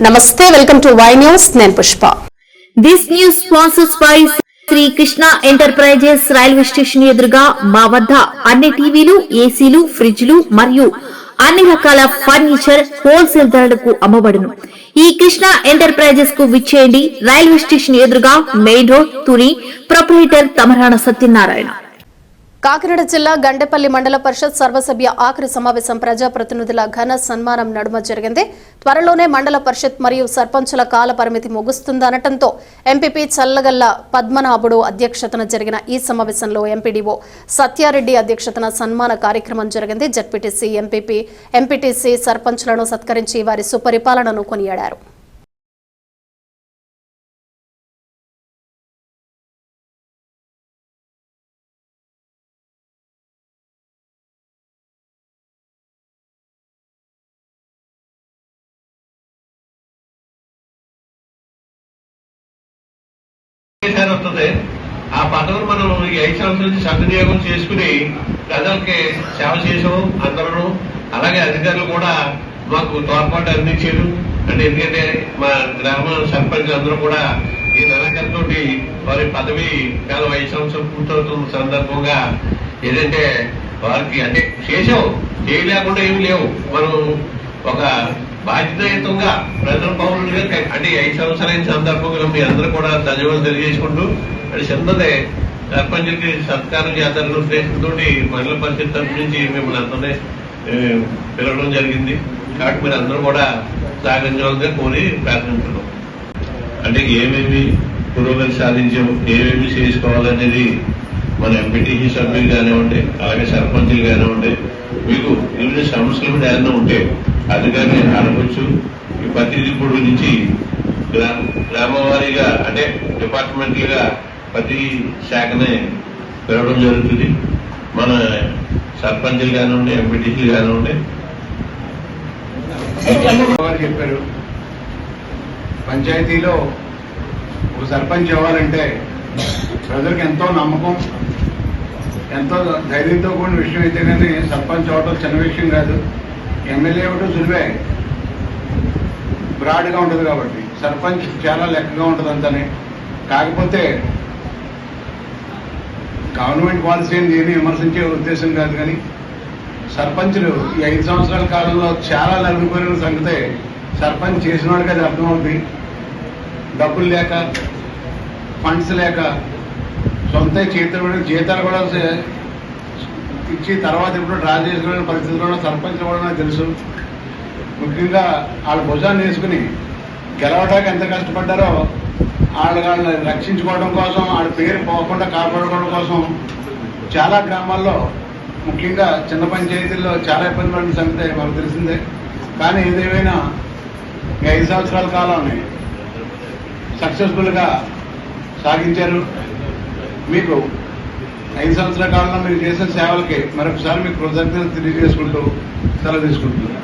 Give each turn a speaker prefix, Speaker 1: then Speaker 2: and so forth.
Speaker 1: నమస్తే, welcome to Y news. నేను Pushpa.
Speaker 2: This news sponsors by Sri Krishna enterprises. Railway station ఎదురుగా మా వద్ద అన్ని టీవీలు, ఏసీలు, ఫ్రిడ్జ్లు మరియు అన్ని రకాల ఫర్నిచర్ హోల్సేల్ ధరలకు అమ్మబడును. ఈ కృష్ణ ఎంటర్ప్రైజెస్ కు విచ్చేయండి. రైల్వే స్టేషన్ ఎదురుగా, main road, Tuni. Proprietor Tamarana Satyanarayana.
Speaker 1: Kakinada జిల్లా గండేపల్లి మండల పరిషత్ సర్వసభ్య ఆఖరి సమావేశం ప్రజాప్రతినిధుల ఘన సన్మానం నడుమ జరిగింది. త్వరలోనే మండల పరిషత్ మరియు సర్పంచుల కాల పరిమితి ముగుస్తుందనటంతో ఎంపీపీ చల్లగల్ల పద్మనాభుడు అధ్యక్షతన జరిగిన ఈ సమావేశంలో ఎంపీడీఓ సత్యారెడ్డి అధ్యక్షతన సన్మాన కార్యక్రమం జరిగింది. జడ్పీటీసీ, ఎంపీటీసీ సర్పంచులను సత్కరించి వారి సుపరిపాలనను కొనియాడారు.
Speaker 3: వస్తుంది. ఆ పదవులు మనం 5 సంవత్సరాల నుంచి సద్వినియోగం చేసుకుని ప్రజలకి సేవ చేసాం అందరూ. అలాగే అధికారులు కూడా మాకు తోడ్పాటు అందించారు. అంటే ఎందుకంటే మా గ్రామ సర్పంచ్ అందరూ కూడా ఈ నెలకలతో వారి పదవి కాలం 5 సంవత్సరాలు పూర్తవుతున్న సందర్భంగా ఏదంటే వారికి అంటే చేసాం, చేయలేకుండా ఏమి లేవు. మనం ఒక బాధ్యతాయుతంగా ప్రజల పౌరులుగా అంటే 5 సంవత్సరాల సందర్భంగా మీ అందరూ కూడా ధన్యవాదాలు తెలియజేసుకుంటూ అది చిన్నదే సర్పంచ్కి సత్కారం చేద్దారని ఉద్దేశంతో మండల పరిషత్ తరఫు నుంచి మిమ్మల్ని అందరినీ పిలవడం జరిగింది. కాబట్టి మీరు అందరూ కూడా సహకరించాలని కోరి ప్రార్థించడం. అంటే ఏమేమి పురోగతి సాధించాం, ఏమేమి చేసుకోవాలనేది మన ఎంపీటీసీ సభ్యులు కానివ్వండి, అలాగే సర్పంచులు కానివ్వండి, మీకు వివిధ సమస్యల మీద ఏదైనా ఉంటే అధికారిని అడగొచ్చు. ఈ ప్రతిదీ ఇప్పుడు నుంచి గ్రామం వారీగా అంటే డిపార్ట్మెంట్లుగా ప్రతి శాఖనే పెరగడం జరుగుతుంది. మన సర్పంచులు కానివ్వండి, ఎంపీటీసీలు కానివ్వండి.
Speaker 4: చెప్పారు, పంచాయతీలో ఒక సర్పంచ్ అవ్వాలంటే ప్రజలకు ఎంతో నమ్మకం, ఎంతో ధైర్యంతో కూడిన విషయం అయితే కానీ సర్పంచ్ అవడం చిన్న విషయం కాదు. ఎమ్మెల్యే అవ్వడం సులువే, బ్రాడ్గా ఉంటుంది కాబట్టి. సర్పంచ్ చాలా లెక్కగా ఉంటుంది అంతనే. కాకపోతే గవర్నమెంట్ పాలసీని దీన్ని విమర్శించే ఉద్దేశం కాదు, కానీ సర్పంచులు ఈ 5 సంవత్సరాల కాలంలో చాలా నలుగుపోయిన సంగతే సర్పంచ్ చేసిన వాడికి అది అర్థమవుతుంది. డబ్బులు లేక, ఫండ్స్ లేక, సొంత జీతాలు కూడా ఇచ్చి తర్వాత ఇప్పుడు డ్రా చేసుకునే పరిస్థితుల్లో సర్పంచ్ కూడా నాకు తెలుసు. ముఖ్యంగా వాళ్ళ భుజాన్ని వేసుకుని గెలవడానికి ఎంత కష్టపడ్డారో వాళ్ళని రక్షించుకోవడం కోసం, వాళ్ళ పేరు పోకుండా కాపాడుకోవడం కోసం చాలా గ్రామాల్లో, ముఖ్యంగా చిన్న పంచాయతీల్లో చాలా ఇబ్బంది పడిన సంగతి మనకు తెలిసిందే. కానీ ఏదేమైనా 5 సంవత్సరాల కాలాన్ని సక్సెస్ఫుల్గా సాగించారు. మీకు 5 సంవత్సరాల కాలంలో మీరు చేసిన సేవలకి మరొకసారి మీకు కృతజ్ఞతలు తెలియజేసుకుంటూ సెలవు తీసుకుంటున్నాను.